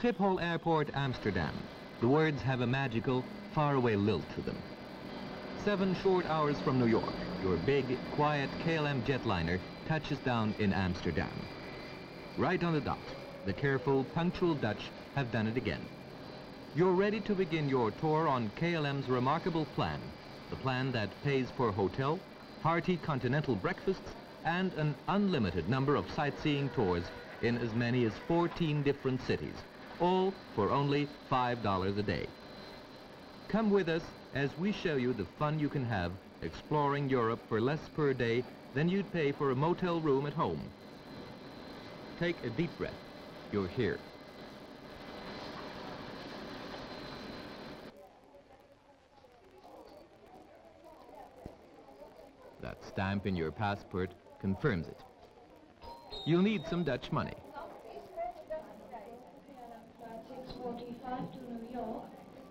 Schiphol Airport, Amsterdam. The words have a magical, faraway lilt to them. 7 short hours from New York, your big, quiet KLM jetliner touches down in Amsterdam. Right on the dot, the careful, punctual Dutch have done it again. You're ready to begin your tour on KLM's remarkable plan, the plan that pays for hotel, hearty continental breakfasts, and an unlimited number of sightseeing tours in as many as 14 different cities, all for only $5 a day. Come with us as we show you the fun you can have exploring Europe for less per day than you'd pay for a motel room at home. Take a deep breath. You're here. That stamp in your passport confirms it. You'll need some Dutch money.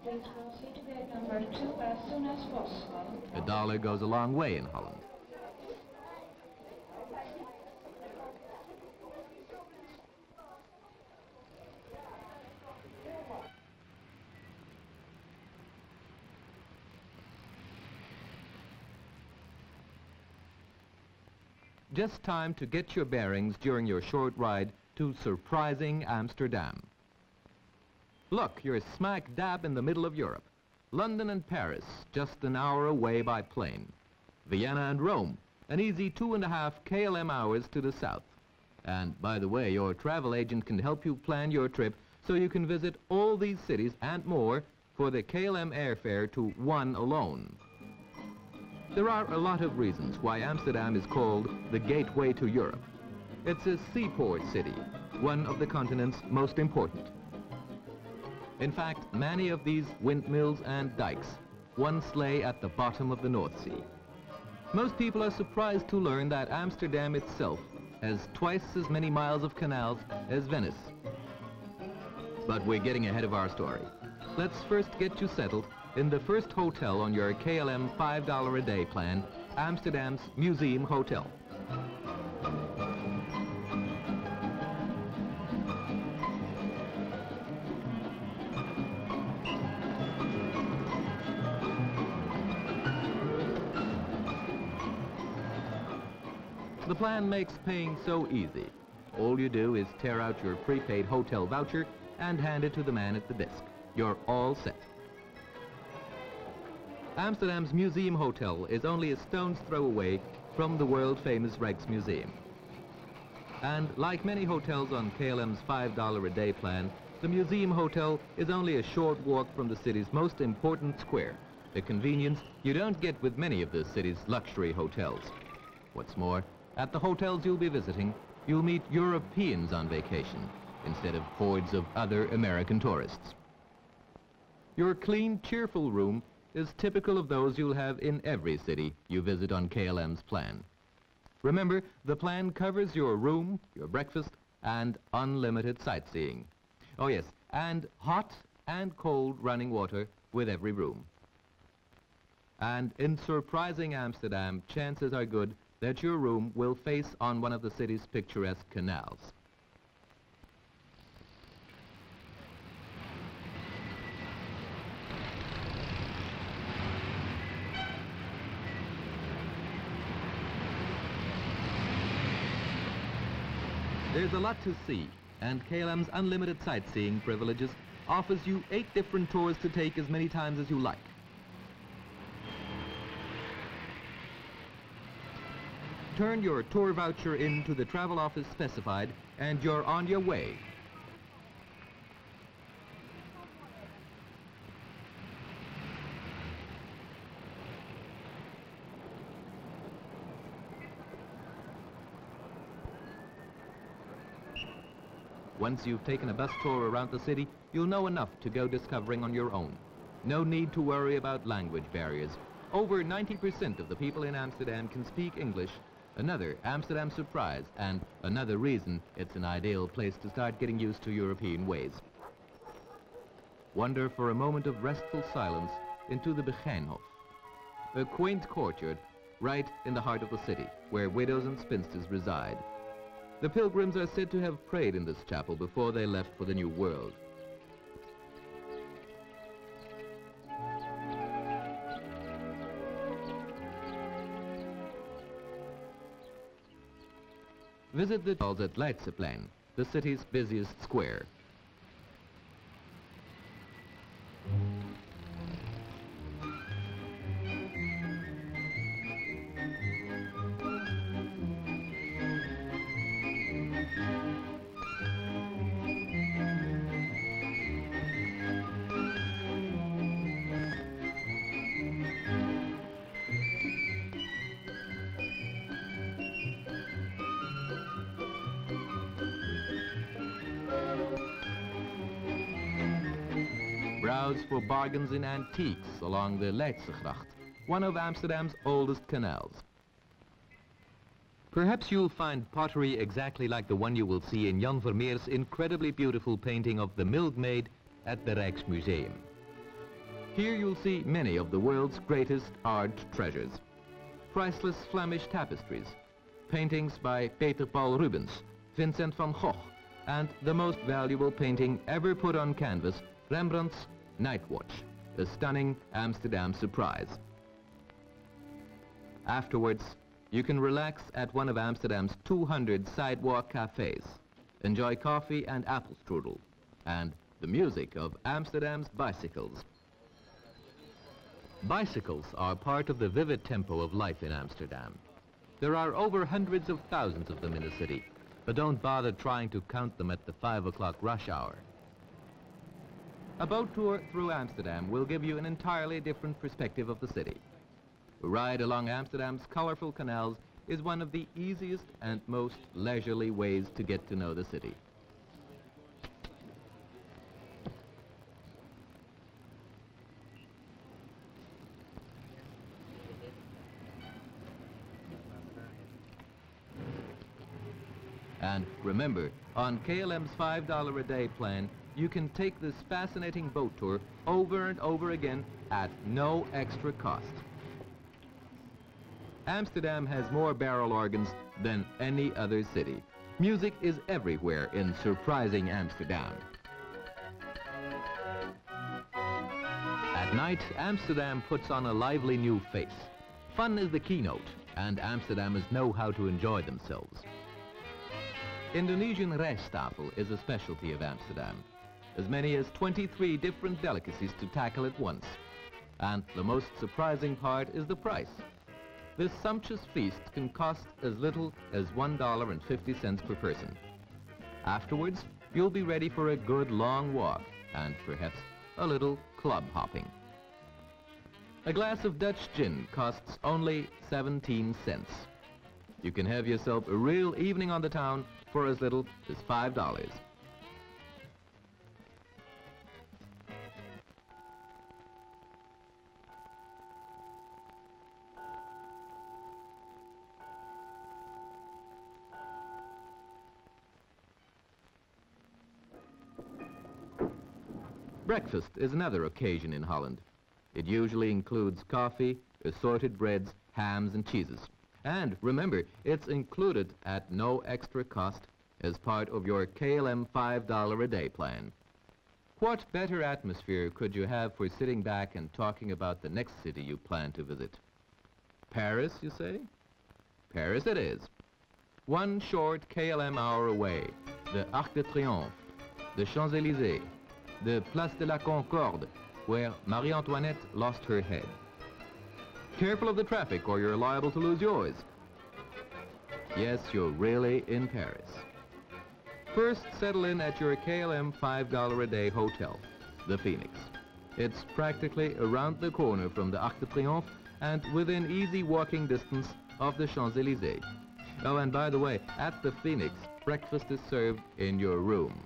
Please proceed to gate number 2 as soon as possible. A dollar goes a long way in Holland. Just time to get your bearings during your short ride to surprising Amsterdam. Look, you're smack dab in the middle of Europe. London and Paris, just an hour away by plane. Vienna and Rome, an easy 2.5 KLM hours to the south. And by the way, your travel agent can help you plan your trip so you can visit all these cities and more for the KLM airfare to one alone. There are a lot of reasons why Amsterdam is called the gateway to Europe. It's a seaport city, one of the continent's most important. In fact, many of these windmills and dikes once lay at the bottom of the North Sea. Most people are surprised to learn that Amsterdam itself has twice as many miles of canals as Venice. But we're getting ahead of our story. Let's first get you settled in the first hotel on your KLM $5 a day plan, Amsterdam's Museum Hotel. The plan makes paying so easy. All you do is tear out your prepaid hotel voucher and hand it to the man at the desk. You're all set. Amsterdam's Museum Hotel is only a stone's throw away from the world-famous Rijksmuseum. And like many hotels on KLM's $5 a day plan, the Museum Hotel is only a short walk from the city's most important square, a convenience you don't get with many of the city's luxury hotels. What's more, at the hotels you'll be visiting, you'll meet Europeans on vacation instead of hordes of other American tourists. Your clean, cheerful room is typical of those you'll have in every city you visit on KLM's plan. Remember, the plan covers your room, your breakfast, and unlimited sightseeing. Oh yes, and hot and cold running water with every room. And in surprising Amsterdam, chances are good that your room will face on one of the city's picturesque canals. There's a lot to see, and KLM's unlimited sightseeing privileges offers you 8 different tours to take as many times as you like. Turn your tour voucher in to the travel office specified, and you're on your way. Once you've taken a bus tour around the city, you'll know enough to go discovering on your own. No need to worry about language barriers. Over 90% of the people in Amsterdam can speak English, another Amsterdam surprise, and another reason it's an ideal place to start getting used to European ways. Wander for a moment of restful silence into the Begijnhof, a quaint courtyard right in the heart of the city, where widows and spinsters reside. The pilgrims are said to have prayed in this chapel before they left for the New World. Visit the halls at Leidseplein, the city's busiest square. Browse for bargains in antiques along the Leidsegracht, one of Amsterdam's oldest canals. Perhaps you'll find pottery exactly like the one you will see in Jan Vermeer's incredibly beautiful painting of the Milkmaid at the Rijksmuseum. Here you'll see many of the world's greatest art treasures. Priceless Flemish tapestries, paintings by Peter Paul Rubens, Vincent van Gogh, and the most valuable painting ever put on canvas, Rembrandt's Night Watch, a stunning Amsterdam surprise. Afterwards, you can relax at one of Amsterdam's 200 sidewalk cafes, enjoy coffee and apple strudel, and the music of Amsterdam's bicycles. Bicycles are part of the vivid tempo of life in Amsterdam. There are over hundreds of thousands of them in the city, but don't bother trying to count them at the 5 o'clock rush hour. A boat tour through Amsterdam will give you an entirely different perspective of the city. A ride along Amsterdam's colorful canals is one of the easiest and most leisurely ways to get to know the city. And remember, on KLM's $5 a day plan, you can take this fascinating boat tour over and over again at no extra cost. Amsterdam has more barrel organs than any other city. Music is everywhere in surprising Amsterdam. At night, Amsterdam puts on a lively new face. Fun is the keynote, and Amsterdammers know how to enjoy themselves. Indonesian rijsttafel is a specialty of Amsterdam. As many as 23 different delicacies to tackle at once. And the most surprising part is the price. This sumptuous feast can cost as little as $1.50 per person. Afterwards, you'll be ready for a good long walk and perhaps a little club hopping. A glass of Dutch gin costs only 17 cents. You can have yourself a real evening on the town for as little as $5. Breakfast is another occasion in Holland. It usually includes coffee, assorted breads, hams and cheeses. And remember, it's included at no extra cost as part of your KLM $5 a day plan. What better atmosphere could you have for sitting back and talking about the next city you plan to visit? Paris, you say? Paris it is. One short KLM hour away, the Arc de Triomphe, the Champs-Élysées, the Place de la Concorde, where Marie Antoinette lost her head. Careful of the traffic or you're liable to lose yours. Yes, you're really in Paris. First, settle in at your KLM $5 a day hotel, the Phoenix. It's practically around the corner from the Arc de Triomphe and within easy walking distance of the Champs-Élysées. Oh, and by the way, at the Phoenix, breakfast is served in your room.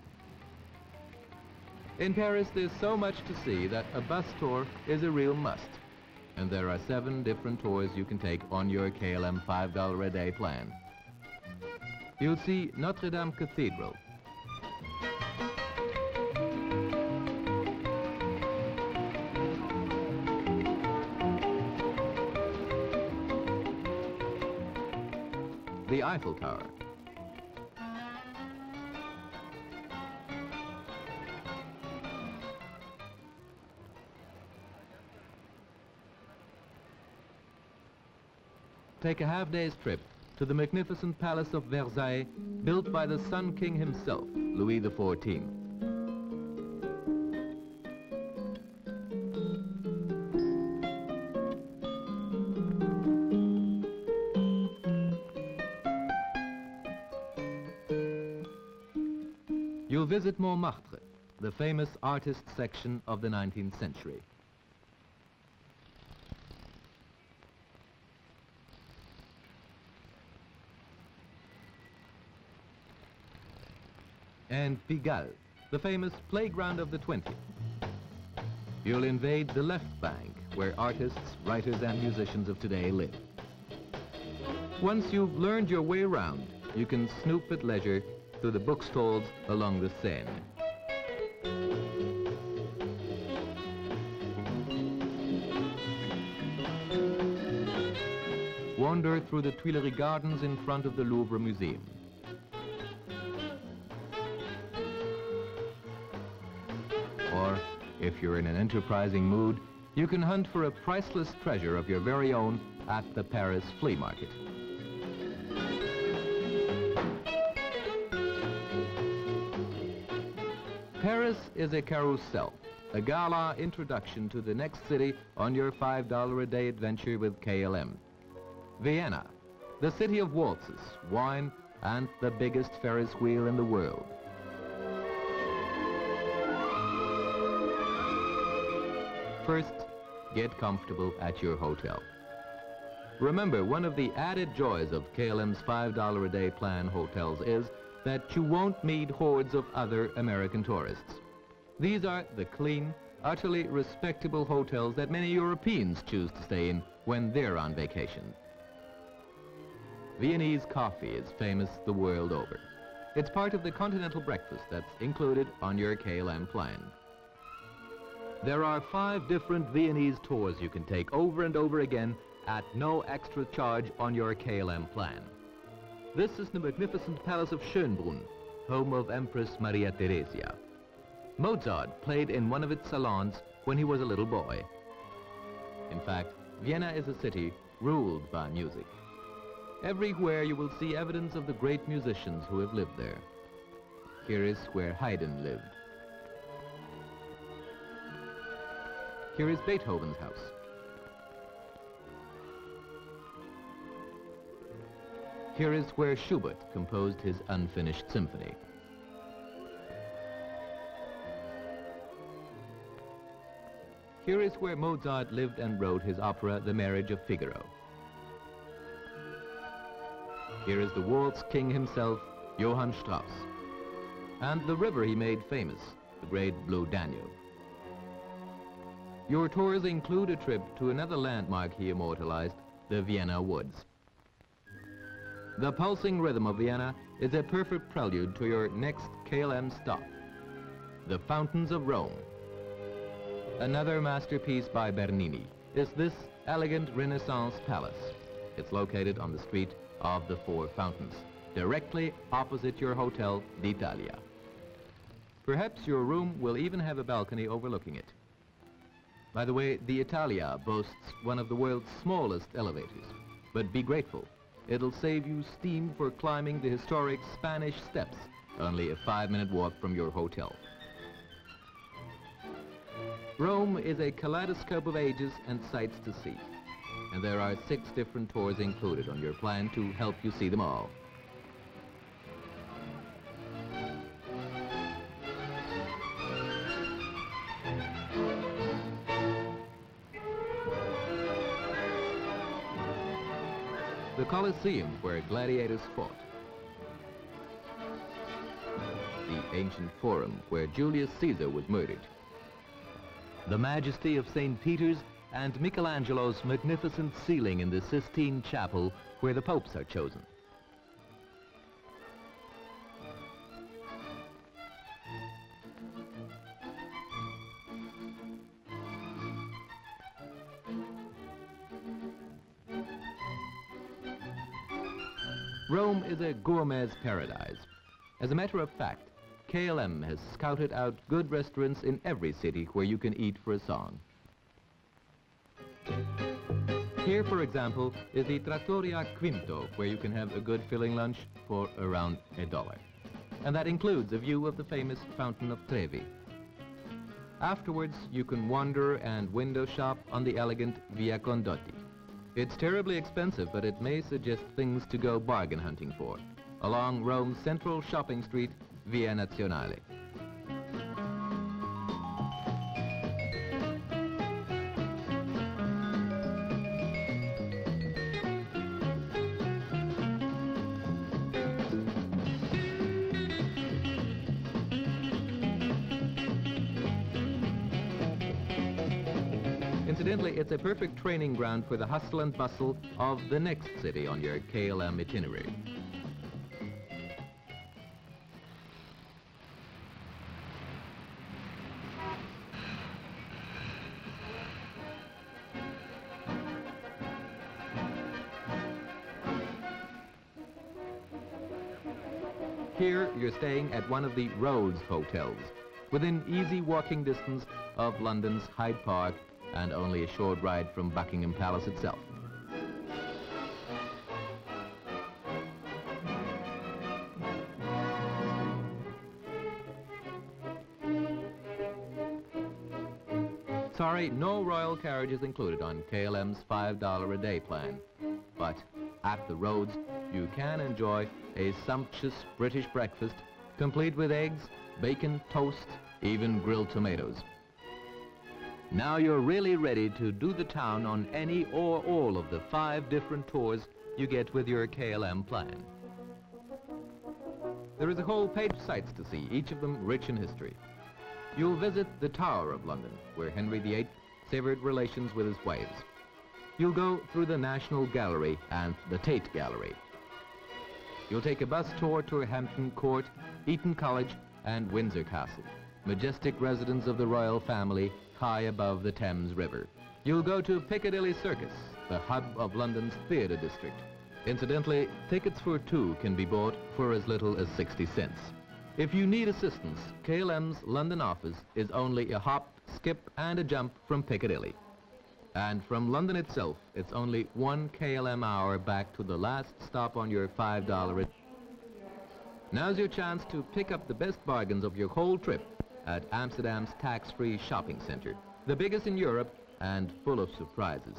In Paris, there's so much to see that a bus tour is a real must. And there are 7 different tours you can take on your KLM $5 a day plan. You'll see Notre Dame Cathedral, the Eiffel Tower, take a half-day's trip to the magnificent Palace of Versailles, built by the Sun King himself, Louis XIV. You'll visit Montmartre, the famous artist section of the 19th century. And Pigalle, the famous playground of the 20th. You'll invade the left bank, where artists, writers, and musicians of today live. Once you've learned your way around, you can snoop at leisure through the bookstalls along the Seine. Wander through the Tuileries Gardens in front of the Louvre Museum. Or, if you're in an enterprising mood, you can hunt for a priceless treasure of your very own at the Paris flea market. Paris is a carousel, a gala introduction to the next city on your $5 a day adventure with KLM. Vienna, the city of waltzes, wine, and the biggest Ferris wheel in the world. First, get comfortable at your hotel. Remember, one of the added joys of KLM's $5 a day plan hotels is that you won't meet hordes of other American tourists. These are the clean, utterly respectable hotels that many Europeans choose to stay in when they're on vacation. Viennese coffee is famous the world over. It's part of the continental breakfast that's included on your KLM plan. There are 5 different Viennese tours you can take over and over again at no extra charge on your KLM plan. This is the magnificent Palace of Schönbrunn, home of Empress Maria Theresia. Mozart played in one of its salons when he was a little boy. In fact, Vienna is a city ruled by music. Everywhere you will see evidence of the great musicians who have lived there. Here is where Haydn lived. Here is Beethoven's house. Here is where Schubert composed his unfinished symphony. Here is where Mozart lived and wrote his opera, The Marriage of Figaro. Here is the waltz king himself, Johann Strauss, and the river he made famous, the great Blue Danube. Your tours include a trip to another landmark he immortalized, the Vienna Woods. The pulsing rhythm of Vienna is a perfect prelude to your next KLM stop, the Fountains of Rome. Another masterpiece by Bernini is this elegant Renaissance palace. It's located on the street of the 4 fountains, directly opposite your Hotel d'Italia. Perhaps your room will even have a balcony overlooking it. By the way, the Italia boasts one of the world's smallest elevators, but be grateful. It'll save you steam for climbing the historic Spanish steps, only a 5-minute walk from your hotel. Rome is a kaleidoscope of ages and sights to see, and there are 6 different tours included on your plan to help you see them all. The Colosseum, where gladiators fought. The ancient Forum, where Julius Caesar was murdered. The majesty of St. Peter's and Michelangelo's magnificent ceiling in the Sistine Chapel, where the popes are chosen. Rome is a gourmet's paradise. As a matter of fact, KLM has scouted out good restaurants in every city where you can eat for a song. Here, for example, is the Trattoria Quinto, where you can have a good filling lunch for around $1. And that includes a view of the famous Fountain of Trevi. Afterwards, you can wander and window shop on the elegant Via Condotti. It's terribly expensive, but it may suggest things to go bargain hunting for, along Rome's central shopping street, Via Nazionale. Incidentally, it's a perfect training ground for the hustle and bustle of the next city on your KLM itinerary. Here, you're staying at one of the Rhodes hotels, within easy walking distance of London's Hyde Park and only a short ride from Buckingham Palace itself. Sorry, no royal carriages included on KLM's $5 a day plan. But at the Rhodes, you can enjoy a sumptuous British breakfast, complete with eggs, bacon, toast, even grilled tomatoes. Now you're really ready to do the town on any or all of the 5 different tours you get with your KLM plan. There is a whole page of sights to see, each of them rich in history. You'll visit the Tower of London, where Henry VIII severed relations with his wives. You'll go through the National Gallery and the Tate Gallery. You'll take a bus tour to Hampton Court, Eton College, and Windsor Castle, majestic residence of the royal family high above the Thames River. You'll go to Piccadilly Circus, the hub of London's theatre district. Incidentally, tickets for 2 can be bought for as little as 60 cents. If you need assistance, KLM's London office is only a hop, skip, and a jump from Piccadilly. And from London itself, it's only 1 KLM hour back to the last stop on your $5. Now's your chance to pick up the best bargains of your whole trip at Amsterdam's tax-free shopping center, the biggest in Europe and full of surprises.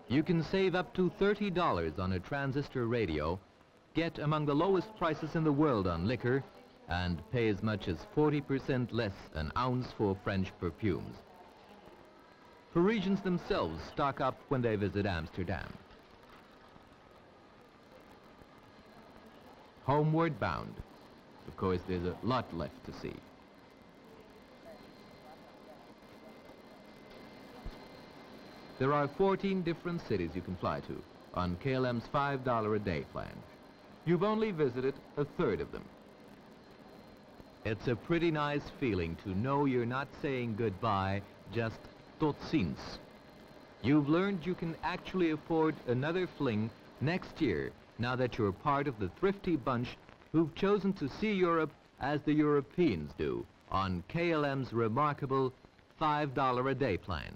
You can save up to $30 on a transistor radio, get among the lowest prices in the world on liquor, and pay as much as 40% less an ounce for French perfumes. Parisians themselves stock up when they visit Amsterdam. Homeward bound. Of course, there's a lot left to see. There are 14 different cities you can fly to on KLM's $5 a day plan. You've only visited a third of them. It's a pretty nice feeling to know you're not saying goodbye, just tot ziens. You've learned you can actually afford another fling next year now that you're part of the thrifty bunch who've chosen to see Europe as the Europeans do on KLM's remarkable $5 a day plan.